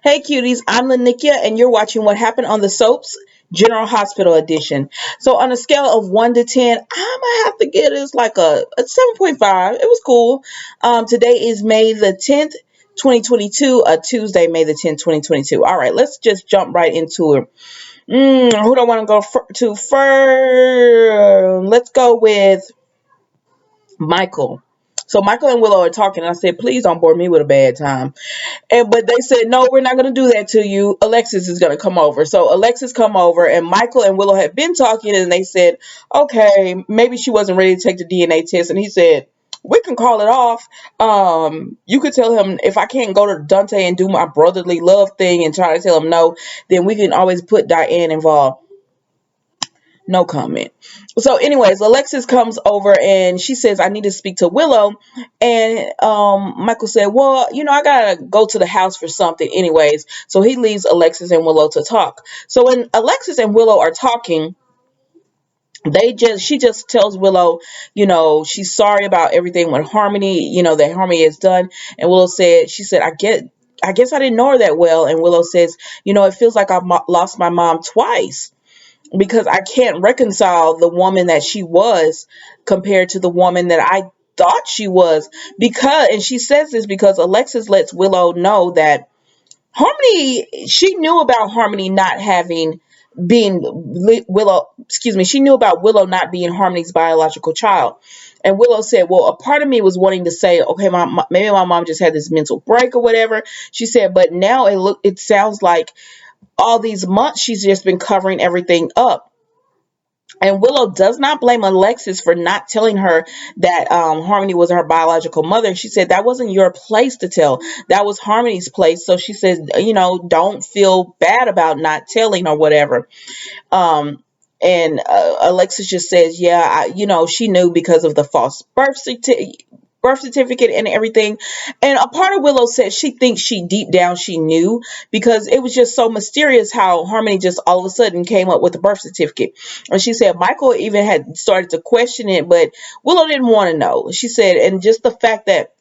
Hey cuties, I'm Lanikia and you're watching What Happened on the Soaps General Hospital Edition. So on a scale of 1 to 10, I'm gonna have to give this like a 7.5. It was cool. Today is May the 10th, 2022, a Tuesday, May the 10th, 2022. All right, let's just jump right into it. Who do I want to go to first? Let's go with Michael. So Michael and Willow are talking, and I said, please don't bore me with a bad time. But they said, no, we're not going to do that to you. Alexis is going to come over. So Alexis come over, and Michael and Willow had been talking, and they said, okay, maybe she wasn't ready to take the DNA test. And he said, we can call it off. You could tell him if I can't go to Dante and do my brotherly love thing and try to tell him no, then we can always put Diane involved. No comment. So, anyways, Alexis comes over and she says, I need to speak to Willow. And Michael said, well, I got to go to the house for something, anyways. So he leaves Alexis and Willow to talk. So, when Alexis and Willow are talking, she just tells Willow, she's sorry about everything with Harmony, that Harmony has done. And Willow she said, I guess I didn't know her that well. And Willow says, it feels like I've lost my mom twice because I can't reconcile the woman that she was compared to the woman that I thought she was. And she says this because Alexis lets Willow know that she knew about Harmony not having being Willow, excuse me, she knew about Willow not being Harmony's biological child. And Willow said, well, a part of me was wanting to say, okay, maybe my mom just had this mental break or whatever. She said, but now it sounds like all these months she's just been covering everything up. And Willow does not blame Alexis for not telling her that Harmony was her biological mother. She said that wasn't your place to tell. That was Harmony's place. So she says, don't feel bad about not telling or whatever. And Alexis just says, yeah, she knew because of the false birth certificate and everything. And a part of Willow said she thinks deep down she knew because it was just so mysterious how Harmony just all of a sudden came up with the birth certificate. And she said Michael even had started to question it, but Willow didn't want to know. She said, and just the fact that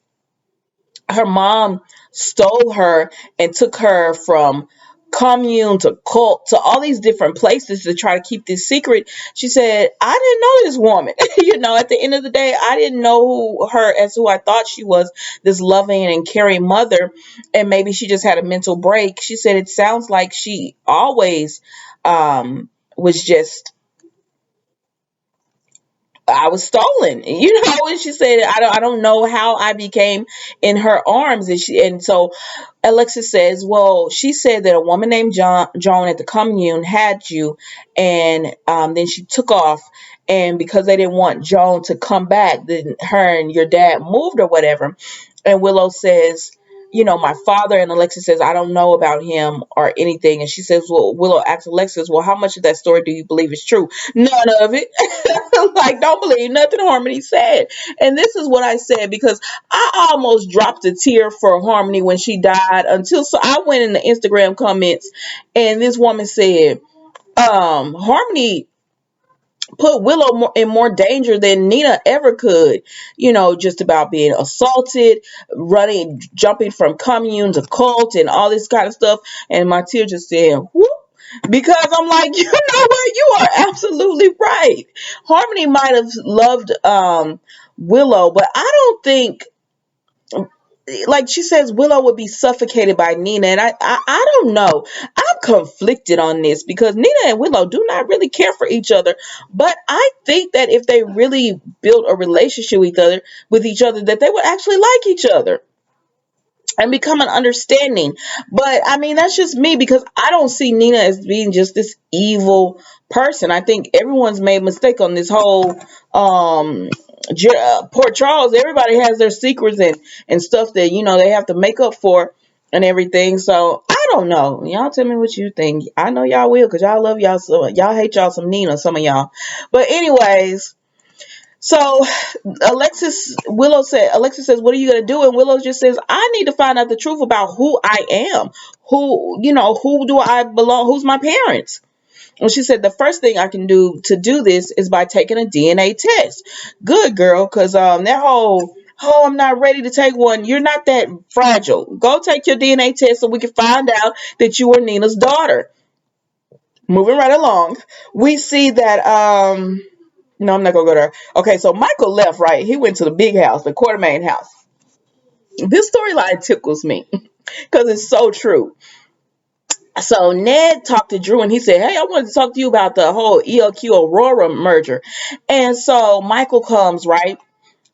her mom stole her and took her from commune to cult to all these different places to try to keep this secret. She said, I didn't know this woman. At the end of the day, I didn't know her as who I thought she was, this loving and caring mother. And maybe she just had a mental break. She said, it sounds like she always was just, I was stolen, and she said, I don't know how I became in her arms. And so Alexis says, well, she said that a woman named Joan at the commune had you, and then she took off. And because they didn't want Joan to come back, then her and your dad moved or whatever. And Willow says, my father, and Alexis says, I don't know about him or anything. And she says, well, Willow asks Alexis, well, how much of that story do you believe is true? None of it. Like, don't believe nothing Harmony said. And this is what I said because I almost dropped a tear for Harmony when she died so I went in the Instagram comments and this woman said, Harmony put Willow in more danger than Nina ever could, just about being assaulted, jumping from commune to cult and all this kind of stuff. And my tear just said, whoop, because I'm like, you know what? You are absolutely right. Harmony might have loved Willow, but I don't think, like she says, Willow would be suffocated by Nina, and I don't know. I'm conflicted on this because Nina and Willow do not really care for each other, but I think that if they really built a relationship with each other, that they would actually like each other and become an understanding. But I mean, that's just me because I don't see Nina as being just this evil person. I think everyone's made a mistake on this whole Port Charles. Everybody has their secrets and stuff that they have to make up for and everything. So I don't know. Y'all tell me what you think. I know y'all will because y'all love y'all so y'all hate y'all some Nina, some of y'all. But anyways, so Alexis says, what are you going to do? And Willow just says, I need to find out the truth about who I am. Who do I belong? Who's my parents? And she said, the first thing I can do to do this is by taking a DNA test. Good girl, because that whole Oh, I'm not ready to take one. You're not that fragile. Go take your DNA test so we can find out that you are Nina's daughter. Moving right along, we see that no, I'm not gonna go there. Okay, so Michael left, right? He went to the big house, the Quartermain house. This storyline tickles me because it's so true. So Ned talked to Drew and he said, "Hey, I wanted to talk to you about the whole ELQ Aurora merger." And so Michael comes, right?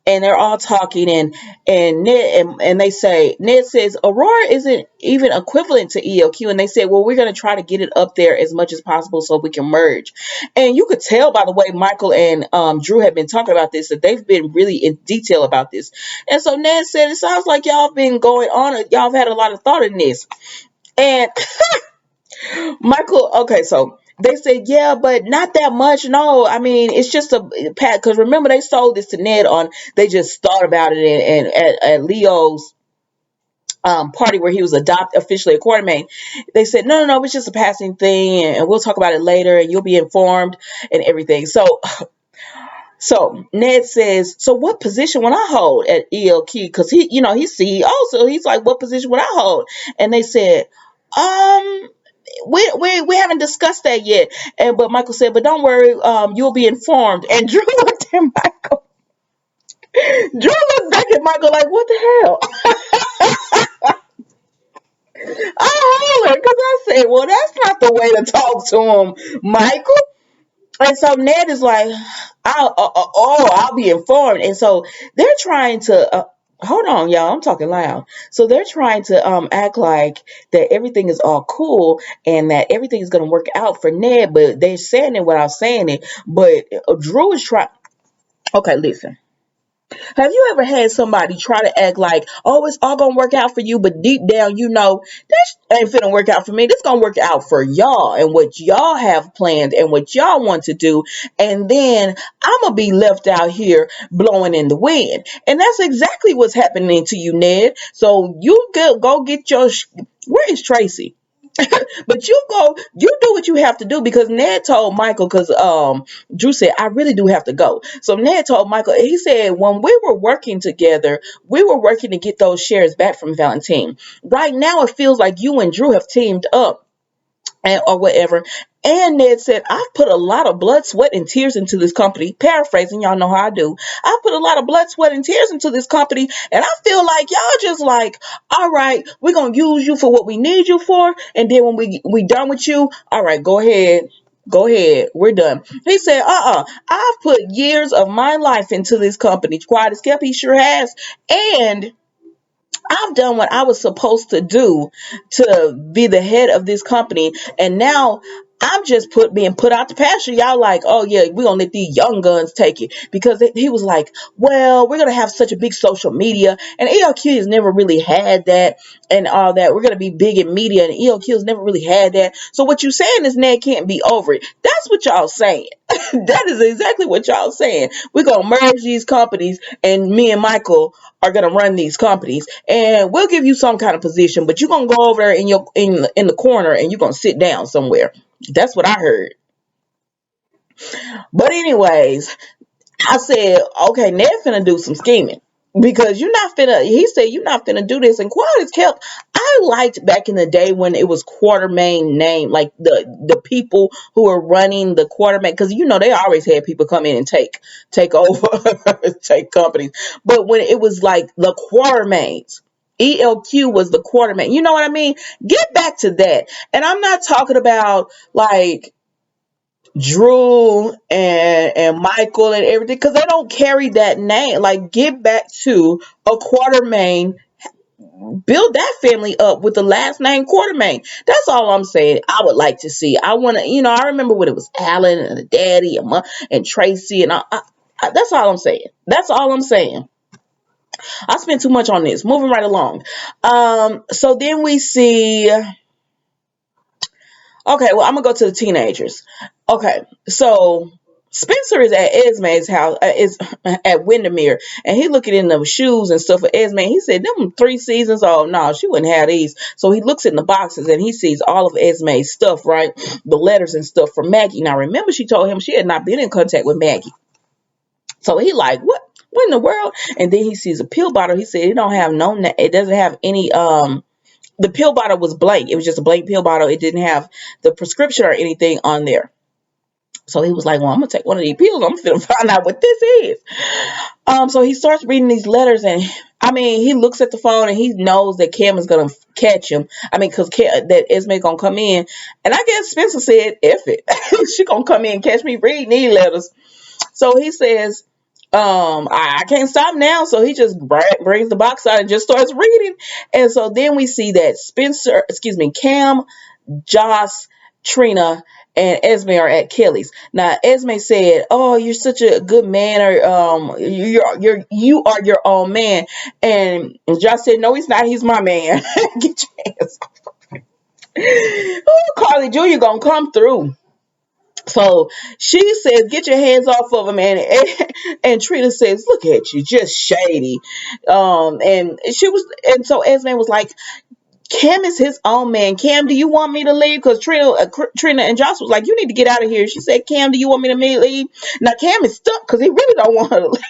And they're all talking, and Ned and they say, Ned says Aurora isn't even equivalent to ELQ, and they said, well, we're going to try to get it up there as much as possible so we can merge. And you could tell by the way Michael and Drew have been talking about this that they've been really in detail about this. And so Ned said, it sounds like y'all have been going on, y'all have had a lot of thought in this. And Michael, okay, so they said, yeah, but not that much. No, I mean, it's just a pat. Because remember, they sold this to Ned on, they just thought about it and at Leo's party where he was officially a Quartermain. They said, no, no, no, it's just a passing thing and we'll talk about it later and you'll be informed and everything. So Ned says, so what position would I hold at ELQ? Because he's CEO, so he's like, what position would I hold? And they said, um, we haven't discussed that yet. But Michael said, but don't worry, you'll be informed. And Drew looked at Michael. Drew looked back at Michael like, what the hell? I hollered because I said, well, that's not the way to talk to him, Michael. And so Ned is like, I'll be informed. And so they're trying to, hold on, y'all, I'm talking loud. So they're trying to act like that everything is all cool and that everything is going to work out for Ned, but they're saying it without saying it. But Drew is trying. Okay, listen. Have you ever had somebody try to act like, oh, it's all gonna work out for you, but deep down you know this ain't finna work out for me. This gonna work out for y'all and what y'all have planned and what y'all want to do, and then I'm gonna be left out here blowing in the wind. And that's exactly what's happening to you, Ned. So you go get your. Where is Tracy? But you do what you have to do because Ned told Michael, because Drew said, I really do have to go. So Ned told Michael, he said, when we were working together, we were working to get those shares back from Valentine. Right now, it feels like you and Drew have teamed up or whatever. And Ned said, I've put a lot of blood, sweat, and tears into this company. Paraphrasing, y'all know how I do. I put a lot of blood, sweat, and tears into this company. And I feel like y'all just like, all right, we're going to use you for what we need you for. And then when we done with you, all right, go ahead. Go ahead. We're done. He said, I've put years of my life into this company. Quiet as kept, he sure has. And I've done what I was supposed to do to be the head of this company, and now I'm just being put out the pasture. Y'all like, oh yeah, we're gonna let these young guns take it because he was like, well, we're gonna have such a big social media, and ELQ has never really had that, and all that. We're gonna be big in media, and ELQ has never really had that. So what you saying is Ned can't be over it. That's what y'all saying. That is exactly what y'all saying. We're gonna merge these companies, and me and Michael are gonna run these companies, and we'll give you some kind of position, but you're gonna go over there in the corner and you're gonna sit down somewhere. That's what I heard. But anyways, I said, okay, Ned finna do some scheming. Because you're not finna, he said, you're not finna do this. And quiet as kept, I liked back in the day when it was Quartermain name, like the people who were running the Quartermain, because they always had people come in and take over, take companies. But when it was like the Quartermains, ELQ was the Quartermain. You know what I mean? Get back to that. And I'm not talking about like Drew and Michael and everything because they don't carry that name. Like, get back to a Quartermain, build that family up with the last name Quartermain. That's all I'm saying. I would like to see. I want to, I remember when it was Alan and the daddy and Tracy and that's all I'm saying. That's all I'm saying. I spent too much on this. Moving right along. So then we see. Okay, well, I'm gonna go to the teenagers. Okay, so Spencer is at Esme's house, is at Windermere, and he looking in the shoes and stuff for Esme. He said, "Them 3 seasons. Oh no, she wouldn't have these." So he looks in the boxes and he sees all of Esme's stuff, right? The letters and stuff from Maggie. Now remember, she told him she had not been in contact with Maggie. So he like, what? what in the world? And then he sees a pill bottle. He said it don't have no, it doesn't have any. The pill bottle was blank. It was just a blank pill bottle. It didn't have the prescription or anything on there. So he was like, well, I'm gonna take one of these pills. I'm gonna find out what this is. So he starts reading these letters, and I mean, he looks at the phone and he knows that Cam is gonna catch him. I mean, because that Esme gonna come in, and I guess Spencer said, "F it, she gonna come in and catch me reading these letters." So he says, I can't stop now. So he just brings the box out and just starts reading. And so then we see that Cam, Joss, Trina, and Esme are at Kelly's. Now Esme said, "Oh, you're such a good man, or you are your own man." And Joss said, "No, he's not. He's my man." Get your hands off. Oh, Carly Jr. gonna come through. So she says, "Get your hands off of him," and Trina says, "Look at you, just shady." And so Esme was like, Cam is his own man. Cam, do you want me to leave? Because Trina and Josh was like, you need to get out of here. She said, Cam, do you want me to leave? Now Cam is stuck because he really don't want her to leave.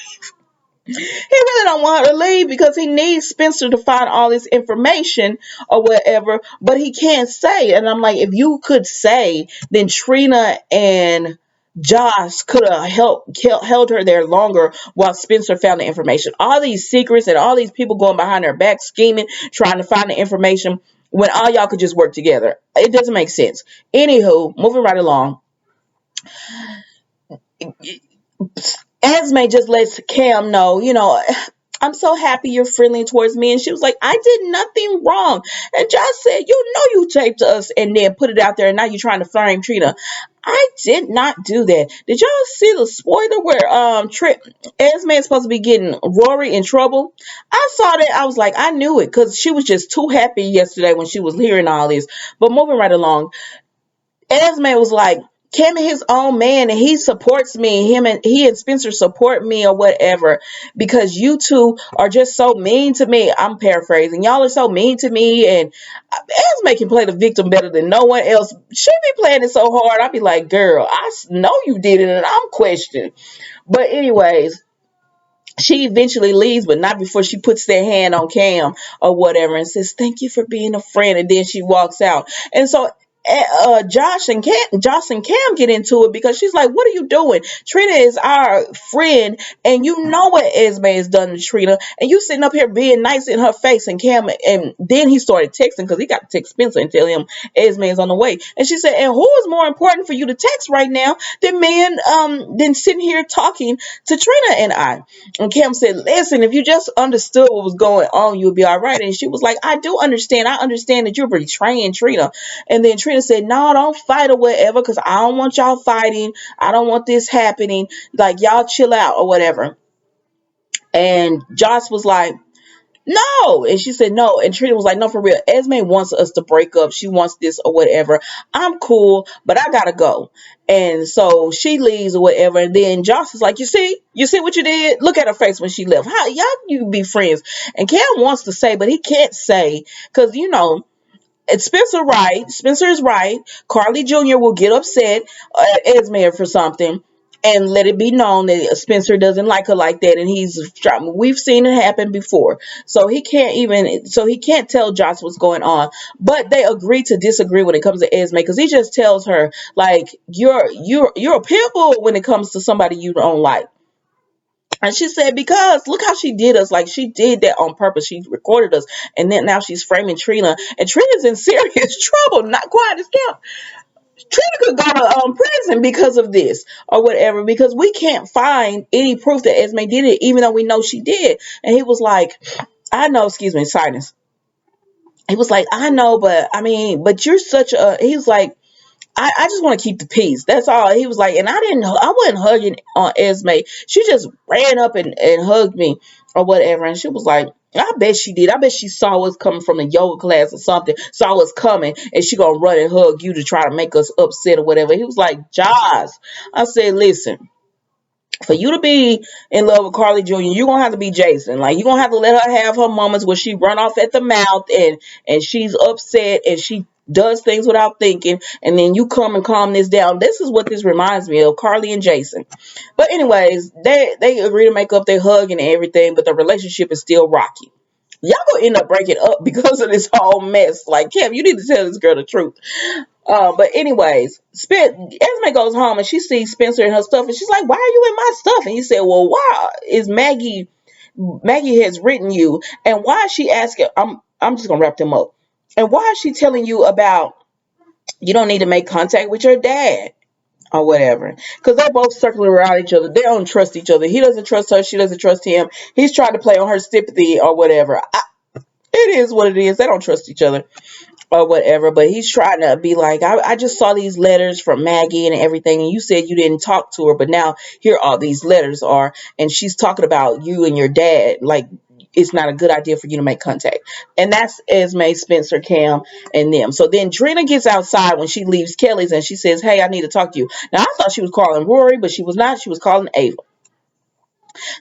He really don't want her to leave because he needs Spencer to find all this information or whatever, but he can't say. And I'm like, if you could say, then Trina and Josh could have held her there longer while Spencer found the information. All these secrets and all these people going behind her back scheming, trying to find the information when all y'all could just work together. It doesn't make sense. Anywho, moving right along. Esme just lets Cam know, I'm so happy you're friendly towards me. And she was like, I did nothing wrong. And Josh said, you know you taped us and then put it out there and now you're trying to frame Trina. I did not do that. Did y'all see the spoiler where Esme is supposed to be getting Rory in trouble? I saw that. I was like, I knew it because she was just too happy yesterday when she was hearing all this. But moving right along, Esme was like, Cam is his own man and he supports me. He and Spencer support me or whatever because you two are just so mean to me. I'm paraphrasing. Y'all are so mean to me, and Esme can play the victim better than no one else. She be playing it so hard. I'd be like, girl, I know you did it and I'm questioning. But anyways, she eventually leaves, but not before she puts their hand on Cam or whatever and says, thank you for being a friend. And then she walks out. And so Josh and Cam get into it because she's like, what are you doing? Trina is our friend, and you know what Esme has done to Trina, and you sitting up here being nice in her face. And Cam, and then he started texting because he got to text Spencer and tell him Esme is on the way. And she said, and who is more important for you to text right now than sitting here talking to Trina and I? And Cam said, listen, if you just understood what was going on, you would be all right. And she was like, I do understand. I understand that you're betraying Trina. And then Trina said, no, don't fight or whatever, because I don't want y'all fighting. I don't want this happening. Like, y'all chill out or whatever. And Josh was like, no. And she said, no. And Trina was like, no, for real. Esme wants us to break up. She wants this or whatever. I'm cool, but I gotta go. And so she leaves or whatever. And then Josh is like, you see what you did? Look at her face when she left. How y'all you be friends? And Cam wants to say, but he can't say because, it's Spencer is right. Carly Jr. will get upset at Esme for something and let it be known that Spencer doesn't like her like that, and we've seen it happen before. So he can't tell Josh what's going on. But they agree to disagree when it comes to Esme because he just tells her like you're a pit bull when it comes to somebody you don't like. And she said, because look how she did us. Like, she did that on purpose. She recorded us. And then now she's framing Trina. And Trina's in serious trouble. Not quiet as kept. Trina could go to prison because of this or whatever. Because we can't find any proof that Esme did it, even though we know she did. And he was like, I know, excuse me, silence. He was like, I know, but you're such a, he was like, I just want to keep the peace. That's all. He was like, and I wasn't hugging on Esme. She just ran up and hugged me or whatever. And she was like, I bet she did. I bet she saw us coming from the yoga class or something, saw us coming, and she gonna run and hug you to try to make us upset or whatever. He was like, Josh. I said, listen, for you to be in love with Carly Jr., you're gonna have to be Jason. Like, you're gonna have to let her have her moments where she run off at the mouth and she's upset and she does things without thinking, and then you come and calm this down. This is what this reminds me of, Carly and Jason. But anyways, they agree to make up, they hug and everything, but the relationship is still rocky. Y'all gonna end up breaking up because of this whole mess. Like, Kim, you need to tell this girl the truth. But anyways, Esme goes home and she sees Spencer and her stuff, and she's like, "Why are you in my stuff?" And he said, "Well, why is Maggie? Maggie has written you, and why is she asking?" I'm just gonna wrap them up. And why is she telling you about you don't need to make contact with your dad or whatever? Because they're both circling around each other. They don't trust each other. He doesn't trust her. She doesn't trust him. He's trying to play on her sympathy or whatever. It is what it is. They don't trust each other or whatever, but he's trying to be like, I just saw these letters from Maggie and everything, and you said you didn't talk to her, but now here all these letters are, and she's talking about you and your dad, like it's not a good idea for you to make contact. And that's Esme, Spencer, Cam, and them. So then Trina gets outside when she leaves Kelly's, and she says, "Hey, I need to talk to you." Now I thought she was calling Rory, but she was not. She was calling Ava.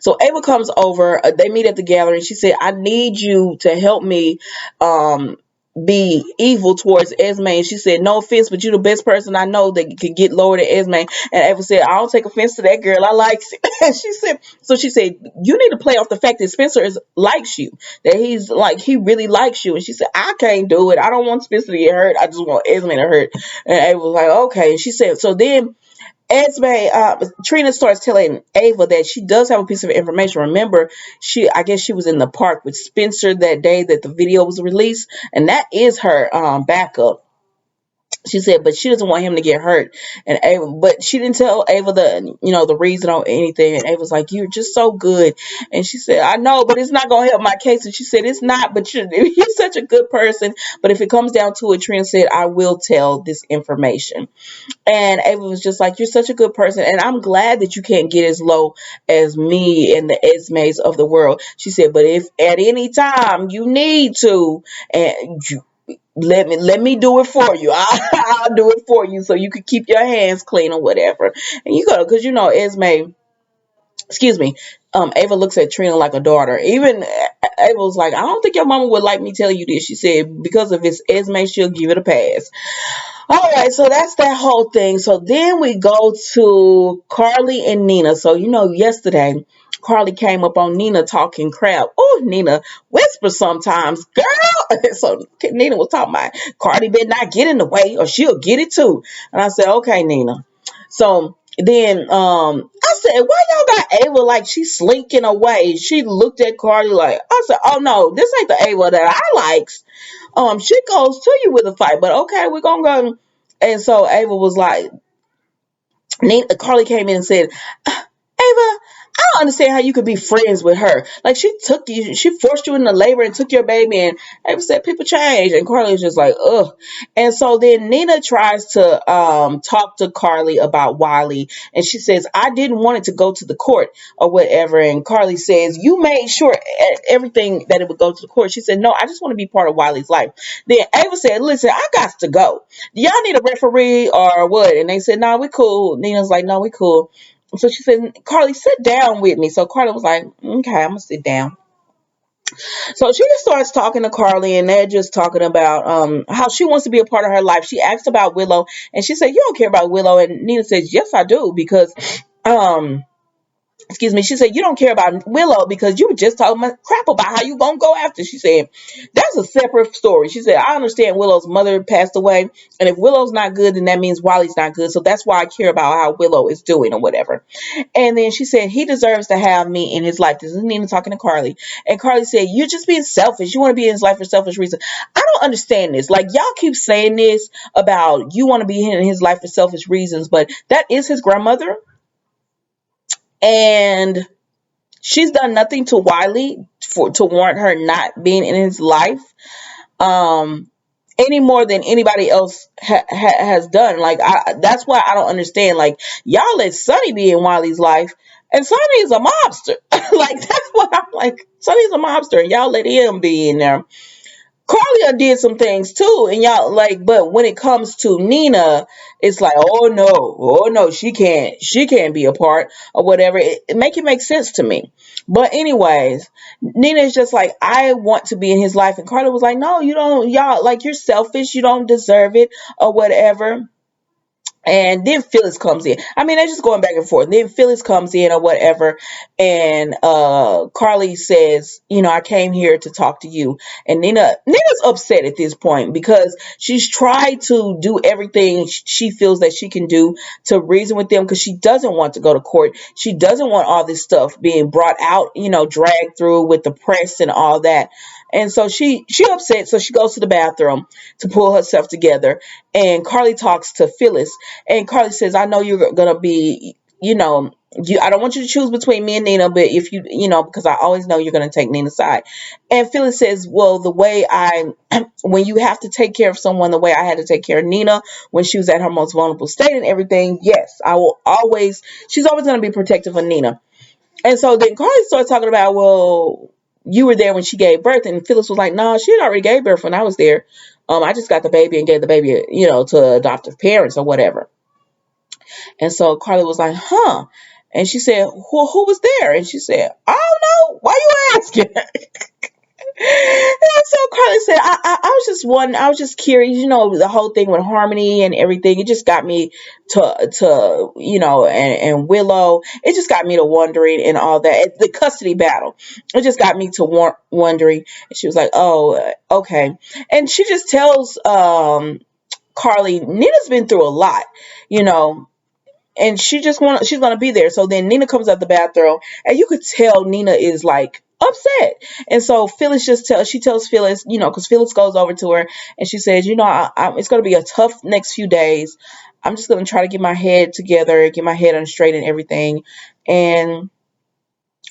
So Ava comes over. They meet at the gallery. She said, "I need you to help me um, be evil towards Esme." And she said, "No offense, but you're the best person I know that could get lower than Esme." And Ava said, "I don't take offense to that girl. I like it." And she said, "So she said, you need to play off the fact that Spencer likes you, that he's like, he really likes you." And she said, "I can't do it. I don't want Spencer to get hurt. I just want Esme to hurt." And Ava was like, "Okay." And she said, so then Esme, Trina starts telling Ava that she does have a piece of information. Remember, I guess she was in the park with Spencer that day that the video was released, and that is her backup. She said, but she doesn't want him to get hurt. And Ava, but she didn't tell Ava the reason or anything. And Ava's like, "You're just so good." And she said, "I know, but it's not gonna help my case." And she said, "It's not, but you're such a good person. But if it comes down to it," Trina said, "I will tell this information." And Ava was just like, "You're such a good person. And I'm glad that you can't get as low as me and the Esmes of the world." She said, "But if at any time you need to, and you let me do it for you. I'll do it for you so you can keep your hands clean or whatever." And you go, because Esme, excuse me, Ava looks at Trina like a daughter. Even Ava was like, "I don't think your mama would like me telling you this." She said, "Because if it's Esme, she'll give it a pass." All right, so that's that whole thing. So then we go to Carly and Nina. So, yesterday, Carly came up on Nina talking crap. Oh, Nina whisper sometimes, girl. So Nina was talking about Cardi better not get in the way or she'll get it too. And I said, "Okay, Nina." So then I said, "Why y'all got Ava like she's slinking away?" She looked at Cardi like, I said, "Oh no, this ain't the Ava that I likes. She goes to you with a fight, but okay, we're gonna go." And so Ava was like, Carly came in and said, "Ava, I don't understand how you could be friends with her. Like, she forced you into labor and took your baby." And Ava said, "People change." And Carly was just like, ugh. And so then Nina tries to talk to Carly about Wiley. And she says, "I didn't want it to go to the court or whatever." And Carly says, "You made sure everything that it would go to the court." She said, "No, I just want to be part of Wiley's life." Then Ava said, "Listen, I got to go. Do y'all need a referee or what?" And they said, "No, we cool." Nina's like, "No, we cool." So she said, "Carly, sit down with me." So Carly was like, "Okay, I'm going to sit down." So she just starts talking to Carly, and they're just talking about how she wants to be a part of her life. She asked about Willow, and she said, "You don't care about Willow." And Nina says, "Yes, I do, because um excuse me," she said, "You don't care about Willow because you were just talking about crap about how you gonna go after." She said, "That's a separate story." She said, "I understand Willow's mother passed away, and if Willow's not good, then that means Wiley's not good. So that's why I care about how Willow is doing or whatever." And then she said, "He deserves to have me in his life." This is Nina talking to Carly. And Carly said, "You're just being selfish. You want to be in his life for selfish reasons." I don't understand this. Like, y'all keep saying this about you want to be in his life for selfish reasons, but that is his grandmother. And she's done nothing to Wiley to warrant her not being in his life. Um, any more than anybody else has done. Like, that's why I don't understand. Like, y'all let Sonny be in Wiley's life, and Sonny is a mobster. Like, that's what I'm like. Sonny's a mobster, and y'all let him be in there. Carlia did some things too, and y'all like, but when it comes to Nina, it's like, oh no, she can't be a part or whatever. It make it make sense to me. But anyways, Nina is just like, I want to be in his life, and Carla was like, no, you don't, y'all, like, you're selfish, you don't deserve it or whatever. And then Phyllis comes in. I mean, they're just going back and forth. Then Phyllis comes in or whatever, and Carly says, I came here to talk to you. And Nina's upset at this point because she's tried to do everything she feels that she can do to reason with them, because she doesn't want to go to court. She doesn't want all this stuff being brought out, dragged through with the press and all that. And so she upset, so she goes to the bathroom to pull herself together. And Carly talks to Phyllis, and Carly says, I know you're gonna be, I don't want you to choose between me and Nina, but if because I always know you're gonna take Nina's side. And Phyllis says, well, the way when you have to take care of someone the way I had to take care of Nina when she was at her most vulnerable state and everything, yes, I will always. She's always gonna be protective of Nina. And so then Carly starts talking about, well, you were there when she gave birth, and Phyllis was like, no, she had already gave birth when I was there. I just got the baby and gave the baby, to adoptive parents or whatever. And so Carly was like, huh? And she said, who was there? And she said, I don't know. Why you asking? And so Carly said, I was just one. I was just curious, the whole thing with Harmony and everything. It just got me and Willow. It just got me to wondering and all that. The custody battle. It just got me to wondering. And she was like, oh, okay. And she just tells Carly, Nina's been through a lot, you know, and she's gonna be there. So then Nina comes out the bathroom, and you could tell Nina is like upset. And so Phyllis she tells Phyllis, because Phyllis goes over to her and she says, it's gonna be a tough next few days. I'm just gonna try to get my head together, get my head on straight and everything, and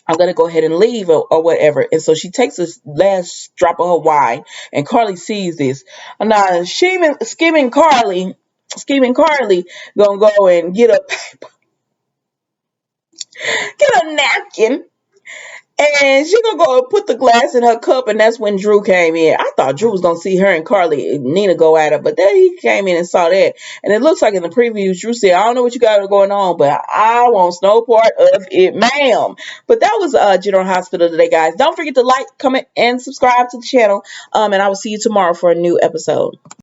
I'm gonna go ahead and leave or whatever. And so she takes this last drop of her wine, and Carly sees this. Now, scheming Carly, gonna go and get a napkin, and she gonna go and put the glass in her cup. And that's when Drew came in. I thought Drew was gonna see her and Nina go at it, but then he came in and saw that. And it looks like in the previews, Drew said, I don't know what you got going on, but I want no part of it, ma'am. But that was General Hospital today, guys. Don't forget to like, comment, and subscribe to the channel. And I will see you tomorrow for a new episode.